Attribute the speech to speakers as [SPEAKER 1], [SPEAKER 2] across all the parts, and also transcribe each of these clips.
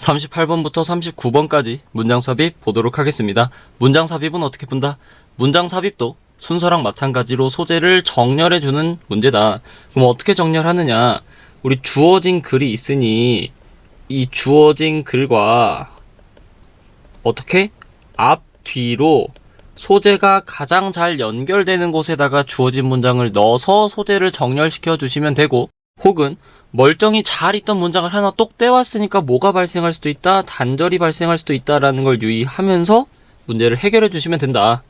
[SPEAKER 1] 38번부터 39번까지 문장 삽입 보도록 하겠습니다. 문장 삽입은 어떻게 푼다? 문장 삽입도 순서랑 마찬가지로 소재를 정렬해주는 문제다. 그럼 어떻게 정렬하느냐? 우리 주어진 글이 있으니 이 주어진 글과 어떻게? 앞, 뒤로 소재가 가장 잘 연결되는 곳에다가 주어진 문장을 넣어서 소재를 정렬시켜 주시면 되고, 혹은 멀쩡히 잘 있던 문장을 하나 똑 떼왔으니까 뭐가 발생할 수도 있다, 단절이 발생할 수도 있다라는 걸 유의하면서 문제를 해결해 주시면 된다.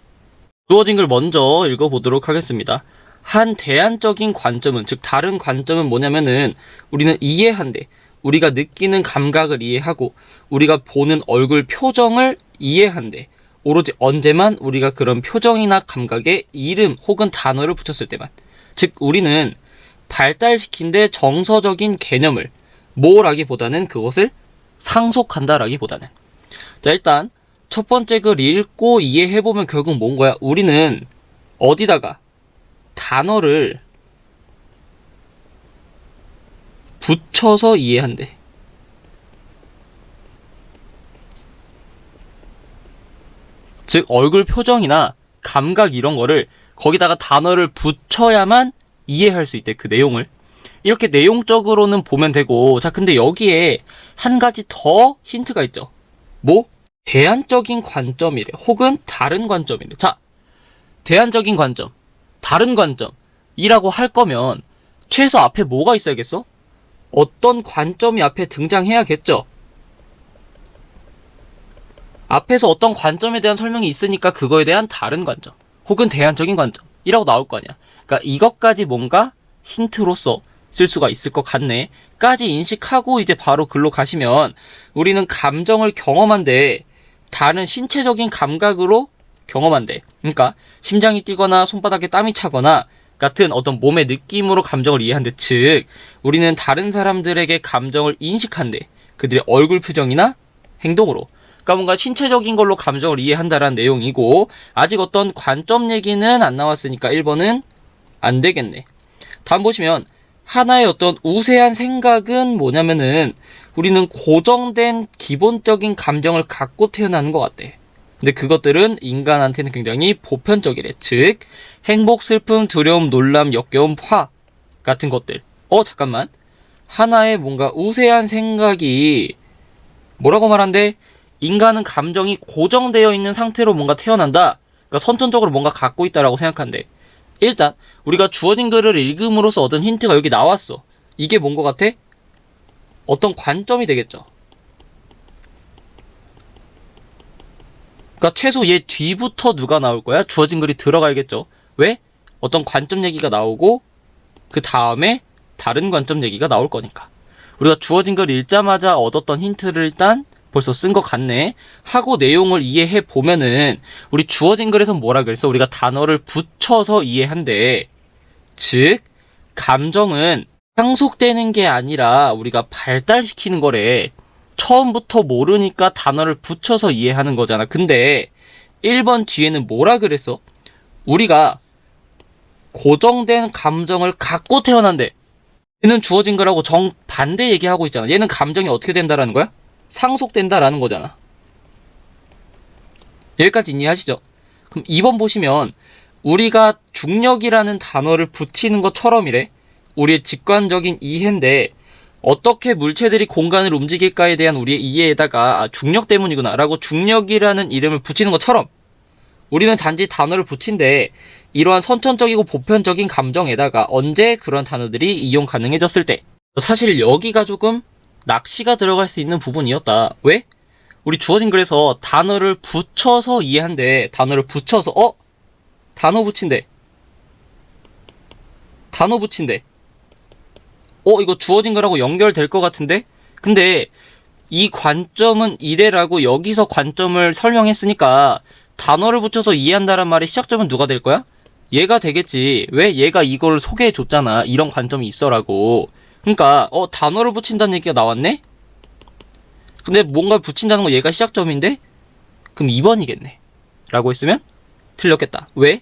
[SPEAKER 1] 주어진 글 먼저 읽어보도록 하겠습니다. 한 대안적인 관점은, 즉 다른 관점은 뭐냐면은 우리는 이해한대. 우리가 느끼는 감각을 이해하고 우리가 보는 얼굴 표정을 이해한대. 오로지 언제만? 우리가 그런 표정이나 감각에 이름 혹은 단어를 붙였을 때만. 즉 우리는 발달시킨데 정서적인 개념을 뭐라기보다는 그것을 상속한다라기보다는. 자, 일단 첫 번째 글 읽고 이해해보면 결국 뭔 거야? 우리는 어디다가 단어를 붙여서 이해한대. 즉 얼굴 표정이나 감각 이런 거를 거기다가 단어를 붙여야만 이해할 수 있대, 그 내용을. 이렇게 내용적으로는 보면 되고, 자 근데 여기에 한 가지 더 힌트가 있죠. 뭐? 대안적인 관점이래, 혹은 다른 관점이래. 자, 대안적인 관점, 다른 관점이라고 할 거면 최소 앞에 뭐가 있어야겠어? 어떤 관점이 앞에 등장해야겠죠. 앞에서 어떤 관점에 대한 설명이 있으니까 그거에 대한 다른 관점 혹은 대안적인 관점이라고 나올 거 아니야. 그러니까 이것까지 뭔가 힌트로서 쓸 수가 있을 것 같네 까지 인식하고 이제 바로 글로 가시면, 우리는 감정을 경험한데 다른 신체적인 감각으로 경험한대. 그러니까 심장이 뛰거나 손바닥에 땀이 차거나 같은 어떤 몸의 느낌으로 감정을 이해한대. 즉 우리는 다른 사람들에게 감정을 인식한대, 그들의 얼굴 표정이나 행동으로. 그러니까 뭔가 신체적인 걸로 감정을 이해한다라는 내용이고, 아직 어떤 관점 얘기는 안 나왔으니까 1번은 안 되겠네. 다음 보시면 하나의 어떤 우세한 생각은 뭐냐면은 우리는 고정된 기본적인 감정을 갖고 태어나는 것 같대. 근데 그것들은 인간한테는 굉장히 보편적이래. 즉 행복, 슬픔, 두려움, 놀람, 역겨움, 화 같은 것들. 잠깐만, 하나의 뭔가 우세한 생각이 뭐라고 말한대? 인간은 감정이 고정되어 있는 상태로 뭔가 태어난다. 그러니까 선천적으로 뭔가 갖고 있다라고 생각한대. 일단 우리가 주어진 글을 읽음으로써 얻은 힌트가 여기 나왔어. 이게 뭔 것 같아? 어떤 관점이 되겠죠. 그러니까 최소 얘 뒤부터 누가 나올 거야? 주어진 글이 들어가야겠죠. 왜? 어떤 관점 얘기가 나오고 그 다음에 다른 관점 얘기가 나올 거니까. 우리가 주어진 글 읽자마자 얻었던 힌트를 일단 벌써 쓴 것 같네 하고 내용을 이해해 보면은, 우리 주어진 글에서 뭐라 그랬어? 우리가 단어를 붙여서 이해한대. 즉 감정은 상속되는 게 아니라 우리가 발달시키는 거래. 처음부터 모르니까 단어를 붙여서 이해하는 거잖아. 근데 1번 뒤에는 뭐라 그랬어? 우리가 고정된 감정을 갖고 태어난대. 얘는 주어진 거라고 정반대 얘기하고 있잖아. 얘는 감정이 어떻게 된다라는 거야? 상속된다라는 거잖아. 여기까지 이해하시죠? 그럼 2번 보시면 우리가 중력이라는 단어를 붙이는 것처럼이래. 우리의 직관적인 이해인데 어떻게 물체들이 공간을 움직일까에 대한 우리의 이해에다가 중력 때문이구나 라고 중력이라는 이름을 붙이는 것처럼, 우리는 단지 단어를 붙인데 이러한 선천적이고 보편적인 감정에다가 언제 그런 단어들이 이용 가능해졌을 때, 사실 여기가 조금 낚시가 들어갈 수 있는 부분이었다. 왜? 우리 주어진 글에서 단어를 붙여서 이해한대. 단어를 붙여서 단어 붙인대. 단어 붙인대. 이거 주어진 거라고 연결될 것 같은데? 근데 이 관점은 이래라고 여기서 관점을 설명했으니까 단어를 붙여서 이해한다란 말의 시작점은 누가 될 거야? 얘가 되겠지. 왜? 얘가 이걸 소개해줬잖아. 이런 관점이 있어라고. 그러니까 단어를 붙인다는 얘기가 나왔네? 근데 뭔가 붙인다는 거 얘가 시작점인데? 그럼 2번이겠네 라고 했으면 틀렸겠다. 왜?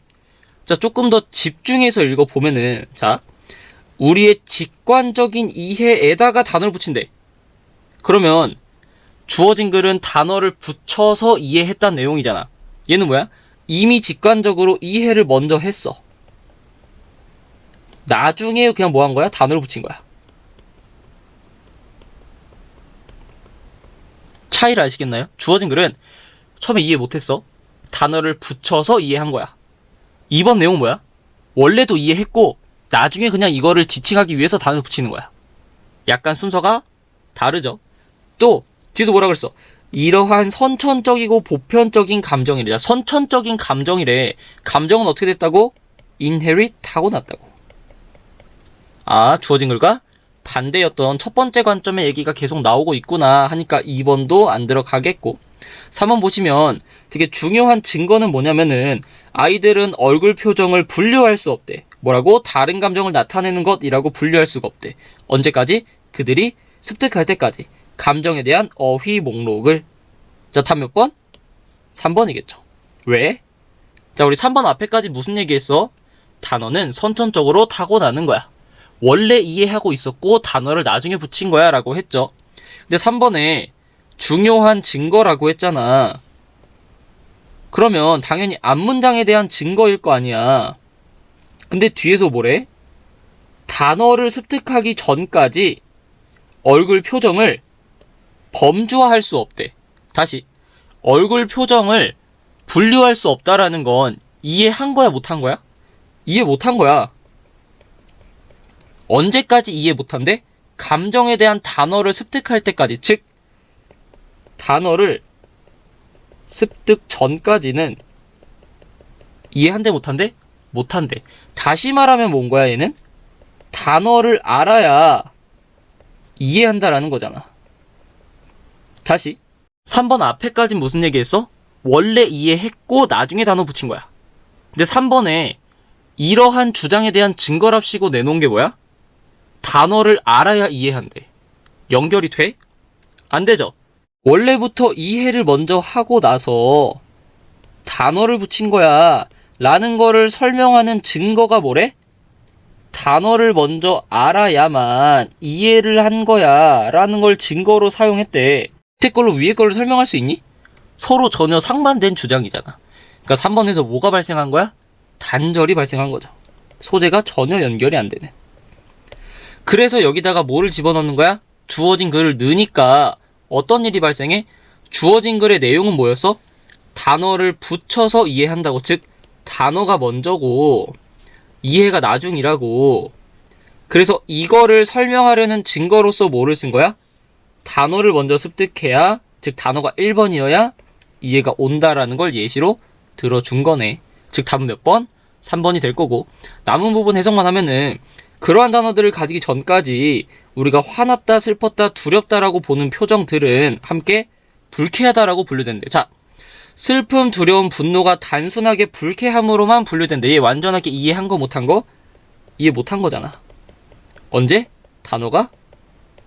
[SPEAKER 1] 자, 조금 더 집중해서 읽어보면은, 자, 우리의 직관적인 이해에다가 단어를 붙인대. 그러면 주어진 글은 단어를 붙여서 이해했다는 내용이잖아. 얘는 뭐야? 이미 직관적으로 이해를 먼저 했어. 나중에 그냥 뭐 한 거야? 단어를 붙인 거야. 차이를 아시겠나요? 주어진 글은 처음에 이해 못했어. 단어를 붙여서 이해한 거야. 이번 내용은 뭐야? 원래도 이해했고 나중에 그냥 이거를 지칭하기 위해서 단어를 붙이는 거야. 약간 순서가 다르죠. 또 뒤에서 뭐라 그랬어? 이러한 선천적이고 보편적인 감정이래. 선천적인 감정이래. 감정은 어떻게 됐다고? inherit 타고났다고. 아, 주어진 글과 반대였던 첫 번째 관점의 얘기가 계속 나오고 있구나 하니까 2번도 안 들어가겠고, 3번 보시면 되게 중요한 증거는 뭐냐면은 아이들은 얼굴 표정을 분류할 수 없대. 뭐라고? 다른 감정을 나타내는 것이라고 분류할 수가 없대. 언제까지? 그들이 습득할 때까지. 감정에 대한 어휘 목록을. 자, 답 몇 번? 3번이겠죠. 왜? 자, 우리 3번 앞에까지 무슨 얘기했어? 단어는 선천적으로 타고나는 거야. 원래 이해하고 있었고 단어를 나중에 붙인 거야 라고 했죠. 근데 3번에 중요한 증거라고 했잖아. 그러면 당연히 앞문장에 대한 증거일 거 아니야. 근데 뒤에서 뭐래? 단어를 습득하기 전까지 얼굴 표정을 범주화할 수 없대. 다시, 얼굴 표정을 분류할 수 없다라는 건 이해한 거야, 못한 거야? 이해 못한 거야. 언제까지 이해 못한대? 감정에 대한 단어를 습득할 때까지. 즉, 단어를 습득 전까지는 이해한대, 못한대? 못한대. 다시 말하면 뭔 거야, 얘는? 단어를 알아야 이해한다라는 거잖아. 다시, 3번 앞에까진 무슨 얘기했어? 원래 이해했고 나중에 단어 붙인 거야. 근데 3번에 이러한 주장에 대한 증거랍시고 내놓은 게 뭐야? 단어를 알아야 이해한대. 연결이 돼? 안 되죠. 원래부터 이해를 먼저 하고 나서 단어를 붙인 거야 라는 거를 설명하는 증거가 뭐래? 단어를 먼저 알아야만 이해를 한 거야 라는 걸 증거로 사용했대. 밑에 걸로 위에 걸로 설명할 수 있니? 서로 전혀 상반된 주장이잖아. 그러니까 3번에서 뭐가 발생한 거야? 단절이 발생한 거죠. 소재가 전혀 연결이 안 되는. 그래서 여기다가 뭐를 집어넣는 거야? 주어진 글을 넣으니까 어떤 일이 발생해? 주어진 글의 내용은 뭐였어? 단어를 붙여서 이해한다고. 즉, 단어가 먼저고 이해가 나중이라고. 그래서 이거를 설명하려는 증거로서 뭐를 쓴 거야? 단어를 먼저 습득해야, 즉 단어가 1번이어야 이해가 온다라는 걸 예시로 들어준 거네. 즉 답은 몇 번? 3번이 될 거고, 남은 부분 해석만 하면은 그러한 단어들을 가지기 전까지 우리가 화났다, 슬펐다, 두렵다라고 보는 표정들은 함께 불쾌하다라고 분류된대. 자, 슬픔, 두려움, 분노가 단순하게 불쾌함으로만 분류된대. 얘 완전하게 이해한 거 못한 거? 이해 못한 거잖아. 언제? 단어가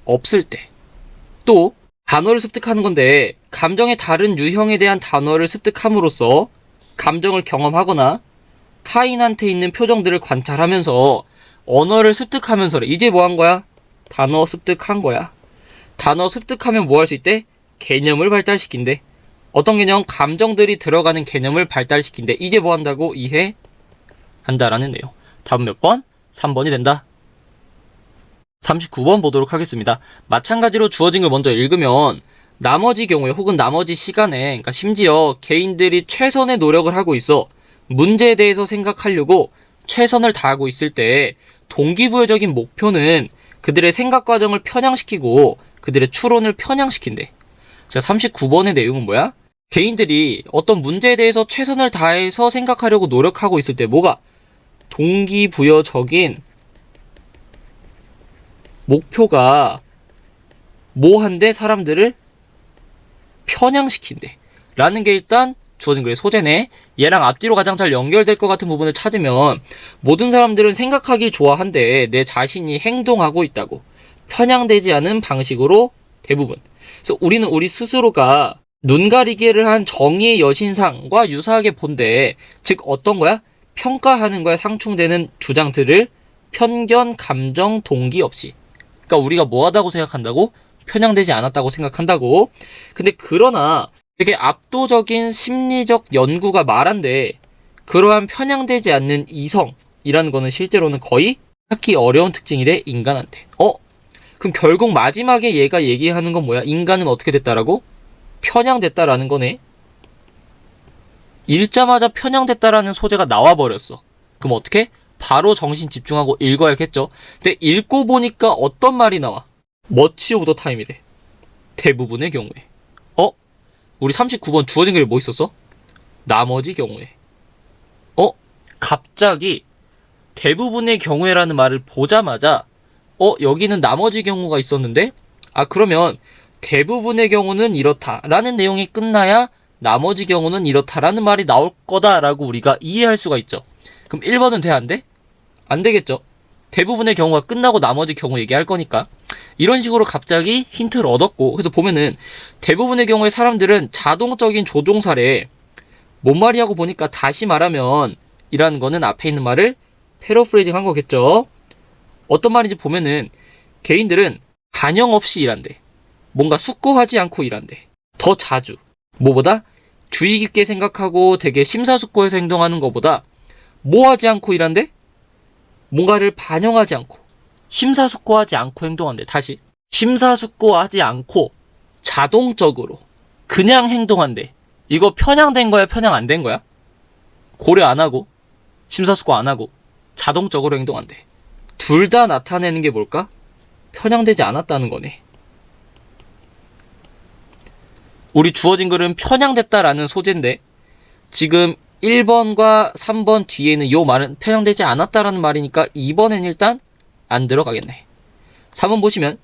[SPEAKER 1] 없을 때. 또 단어를 습득하는 건데 감정의 다른 유형에 대한 단어를 습득함으로써 감정을 경험하거나 타인한테 있는 표정들을 관찰하면서 언어를 습득하면서래. 이제 뭐 한 거야? 단어 습득한 거야. 단어 습득하면 뭐 할 수 있대? 개념을 발달시킨대. 어떤 개념? 감정들이 들어가는 개념을 발달시킨대. 이제 뭐 한다고? 이해한다라는 내용. 답은 몇 번? 3번이 된다. 39번 보도록 하겠습니다. 마찬가지로 주어진 걸 먼저 읽으면 나머지 경우에 혹은 나머지 시간에, 그러니까 심지어 개인들이 최선의 노력을 하고 있어. 문제에 대해서 생각하려고 최선을 다하고 있을 때 동기부여적인 목표는 그들의 생각 과정을 편향시키고 그들의 추론을 편향시킨대. 자, 39번의 내용은 뭐야? 개인들이 어떤 문제에 대해서 최선을 다해서 생각하려고 노력하고 있을 때 뭐가? 동기부여적인 목표가 뭐한데 사람들을 편향시킨대 라는 게 일단 주어진 글의 소재네. 얘랑 앞뒤로 가장 잘 연결될 것 같은 부분을 찾으면 모든 사람들은 생각하길 좋아한데 내 자신이 행동하고 있다고. 편향되지 않은 방식으로 대부분. 그래서 우리는 우리 스스로가 눈 가리기를 한 정의의 여신상과 유사하게 본대. 즉 어떤 거야? 평가하는 거야. 상충되는 주장들을 편견, 감정, 동기 없이. 그러니까 우리가 뭐하다고 생각한다고? 편향되지 않았다고 생각한다고. 근데 그러나 되게 압도적인 심리적 연구가 말한데 그러한 편향되지 않는 이성이라는 거는 실제로는 거의 찾기 어려운 특징이래, 인간한테. 그럼 결국 마지막에 얘가 얘기하는 건 뭐야? 인간은 어떻게 됐다라고? 편향됐다라는 거네. 읽자마자 편향됐다라는 소재가 나와버렸어. 그럼 어떻게? 바로 정신 집중하고 읽어야겠죠. 근데 읽고 보니까 어떤 말이 나와? Much of the time이래. 대부분의 경우에. 우리 39번 주어진 글에 뭐 있었어? 나머지 경우에. 갑자기 대부분의 경우에라는 말을 보자마자 여기는 나머지 경우가 있었는데 그러면 대부분의 경우는 이렇다라는 내용이 끝나야 나머지 경우는 이렇다라는 말이 나올 거다라고 우리가 이해할 수가 있죠. 그럼 1번은 돼, 안 돼? 안 되겠죠. 대부분의 경우가 끝나고 나머지 경우 얘기할 거니까. 이런 식으로 갑자기 힌트를 얻었고, 그래서 보면은 대부분의 경우에 사람들은 자동적인 조종사래. 뭔 말이 하고 보니까 다시 말하면 이라는 거는 앞에 있는 말을 패러프레이징 한 거겠죠. 어떤 말인지 보면은 개인들은 반영 없이 일한대. 뭔가 숙고하지 않고 일한대. 더 자주. 뭐보다? 주의 깊게 생각하고 되게 심사숙고해서 행동하는 것보다 뭐 하지 않고 일한대? 뭔가를 반영하지 않고 심사숙고하지 않고 행동한대. 다시 심사숙고하지 않고 자동적으로 그냥 행동한대. 이거 편향된 거야, 편향 안 된 거야? 고려 안 하고 심사숙고 안 하고 자동적으로 행동한대. 둘 다 나타내는 게 뭘까? 편향되지 않았다는 거네. 우리 주어진 글은 편향됐다라는 소재인데 지금 1번과 3번 뒤에는 요 말은 편향되지 않았다라는 말이니까 2번엔 일단 안 들어가겠네. 3번 보시면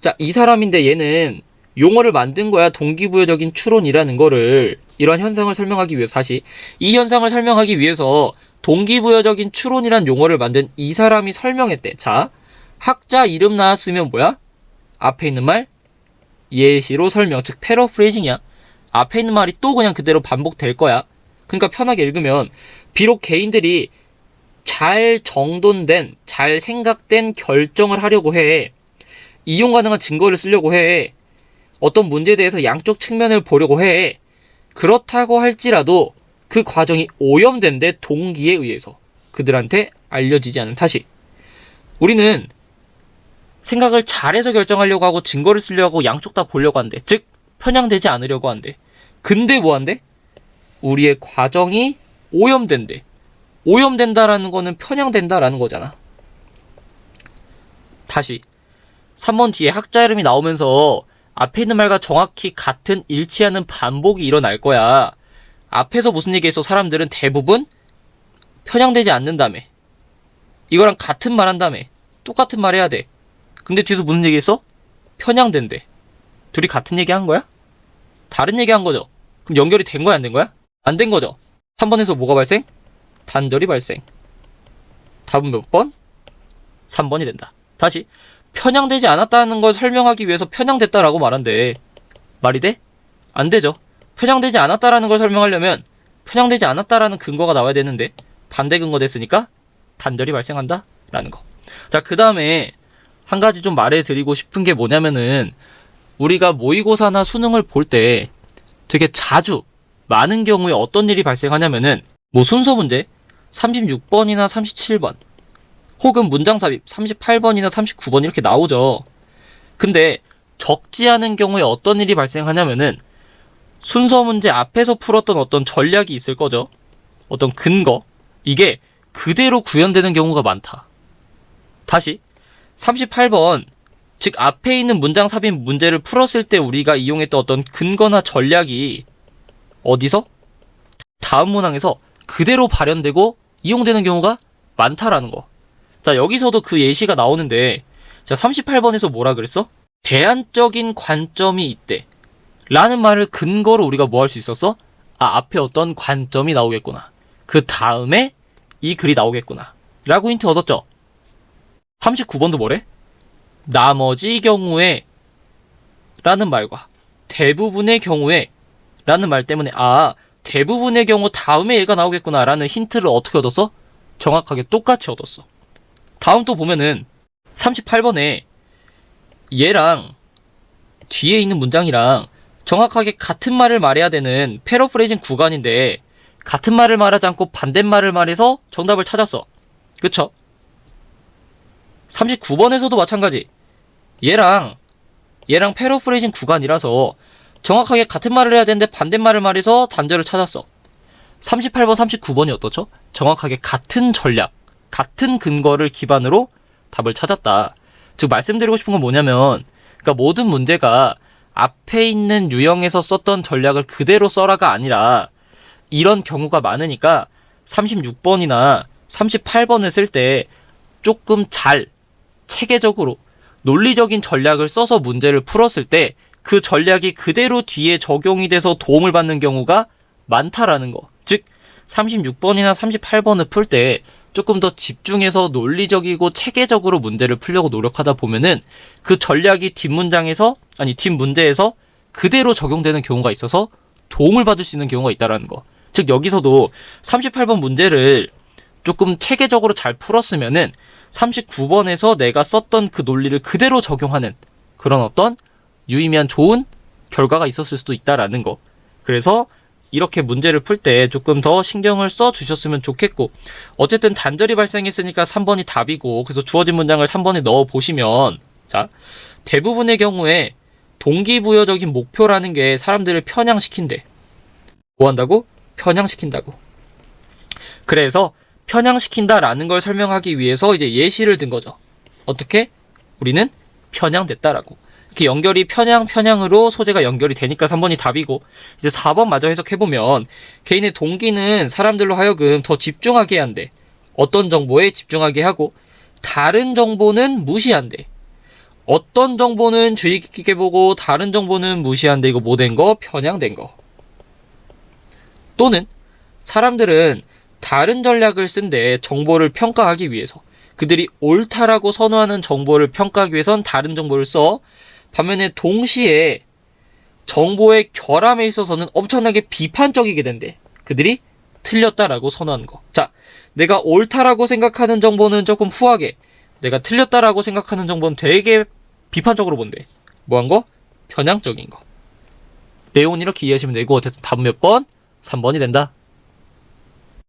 [SPEAKER 1] 자, 이 사람인데 얘는 용어를 만든 거야. 동기부여적인 추론이라는 거를 이러한 현상을 설명하기 위해서 다시 이 현상을 설명하기 위해서 동기부여적인 추론이란 용어를 만든 이 사람이 설명했대. 자, 학자 이름 나왔으면 뭐야? 앞에 있는 말 예시로 설명, 즉 패러프레이징이야. 앞에 있는 말이 또 그냥 그대로 반복될 거야. 그러니까 편하게 읽으면 비록 개인들이 잘 정돈된, 잘 생각된 결정을 하려고 해. 이용 가능한 증거를 쓰려고 해. 어떤 문제에 대해서 양쪽 측면을 보려고 해. 그렇다고 할지라도 그 과정이 오염된데 동기에 의해서 그들한테 알려지지 않은 탓이. 우리는 생각을 잘해서 결정하려고 하고 증거를 쓰려고 하고 양쪽 다 보려고 한대. 즉 편향되지 않으려고 한대. 근데 뭐 한대? 우리의 과정이 오염된대. 오염된다라는 거는 편향된다라는 거잖아. 다시 3번 뒤에 학자 이름이 나오면서 앞에 있는 말과 정확히 같은 일치하는 반복이 일어날 거야. 앞에서 무슨 얘기했어? 사람들은 대부분 편향되지 않는다며. 이거랑 같은 말 한다며. 똑같은 말 해야 돼. 근데 뒤에서 무슨 얘기했어? 편향된대. 둘이 같은 얘기 한 거야? 다른 얘기 한 거죠? 그럼 연결이 된 거야, 안 된 거야? 안 된 거죠? 3번에서 뭐가 발생? 단절이 발생. 답은 몇 번? 3번이 된다. 다시 편향되지 않았다는 걸 설명하기 위해서 편향됐다라고 말한대. 말이 돼? 안 되죠. 편향되지 않았다라는 걸 설명하려면 편향되지 않았다라는 근거가 나와야 되는데 반대 근거 됐으니까 단절이 발생한다 라는 거. 자, 그 다음에 한 가지 좀 말해드리고 싶은 게 뭐냐면은 우리가 모의고사나 수능을 볼 때 되게 자주 많은 경우에 어떤 일이 발생하냐면은 뭐 순서 문제 36번이나 37번 혹은 문장 삽입 38번이나 39번 이렇게 나오죠. 근데 적지 않은 경우에 어떤 일이 발생하냐면은 순서 문제 앞에서 풀었던 어떤 전략이 있을 거죠. 어떤 근거. 이게 그대로 구현되는 경우가 많다. 다시 38번 즉 앞에 있는 문장 삽입 문제를 풀었을 때 우리가 이용했던 어떤 근거나 전략이 어디서? 다음 문항에서 그대로 발현되고 이용되는 경우가 많다라는 거. 자, 여기서도 그 예시가 나오는데 자, 38번에서 뭐라 그랬어? 대안적인 관점이 있대 라는 말을 근거로 우리가 뭐 할 수 있었어? 앞에 어떤 관점이 나오겠구나. 그 다음에 이 글이 나오겠구나 라고 힌트 얻었죠. 39번도 뭐래? 나머지 경우에 라는 말과 대부분의 경우에 라는 말 때문에 대부분의 경우 다음에 얘가 나오겠구나 라는 힌트를 어떻게 얻었어? 정확하게 똑같이 얻었어. 다음 또 보면은 38번에 얘랑 뒤에 있는 문장이랑 정확하게 같은 말을 말해야 되는 패러프레이징 구간인데 같은 말을 말하지 않고 반대말을 말해서 정답을 찾았어. 그쵸? 39번에서도 마찬가지. 얘랑 패러프레이징 구간이라서 정확하게 같은 말을 해야 되는데 반대말을 말해서 단절을 찾았어. 38번, 39번이 어떻죠? 정확하게 같은 전략, 같은 근거를 기반으로 답을 찾았다. 즉 말씀드리고 싶은 건 뭐냐면, 그러니까 모든 문제가 앞에 있는 유형에서 썼던 전략을 그대로 써라가 아니라 이런 경우가 많으니까 36번이나 38번을 쓸 때 조금 잘 체계적으로 논리적인 전략을 써서 문제를 풀었을 때 그 전략이 그대로 뒤에 적용이 돼서 도움을 받는 경우가 많다라는 거. 즉 36번이나 38번을 풀 때 조금 더 집중해서 논리적이고 체계적으로 문제를 풀려고 노력하다 보면은 그 전략이 뒷문제에서 그대로 적용되는 경우가 있어서 도움을 받을 수 있는 경우가 있다라는 거. 즉 여기서도 38번 문제를 조금 체계적으로 잘 풀었으면은 39번에서 내가 썼던 그 논리를 그대로 적용하는 그런 어떤 유의미한 좋은 결과가 있었을 수도 있다라는 거. 그래서 이렇게 문제를 풀 때 조금 더 신경을 써 주셨으면 좋겠고, 어쨌든 단절이 발생했으니까 3번이 답이고, 그래서 주어진 문장을 3번에 넣어 보시면, 자, 대부분의 경우에 동기부여적인 목표라는 게 사람들을 편향시킨대. 뭐 한다고? 편향시킨다고. 그래서 편향시킨다라는 걸 설명하기 위해서 이제 예시를 든 거죠. 어떻게? 우리는 편향됐다라고. 이렇게 연결이 편향으로 소재가 연결이 되니까 3번이 답이고, 이제 4번 마저 해석해보면 개인의 동기는 사람들로 하여금 더 집중하게 한대. 어떤 정보에 집중하게 하고 다른 정보는 무시한대. 어떤 정보는 주의 깊게 보고 다른 정보는 무시한대. 이거 뭐 된 거? 편향된 거. 또는 사람들은 다른 전략을 쓴데 정보를 평가하기 위해서, 그들이 옳다라고 선호하는 정보를 평가하기 위해선 다른 정보를 써. 반면에 동시에 정보의 결함에 있어서는 엄청나게 비판적이게 된대. 그들이 틀렸다라고 선호하는 거. 자, 내가 옳다라고 생각하는 정보는 조금 후하게, 내가 틀렸다라고 생각하는 정보는 되게 비판적으로 본대. 뭐한 거? 편향적인 거. 내용은 이렇게 이해하시면 되고, 어쨌든 답은 몇 번? 3번이 된다.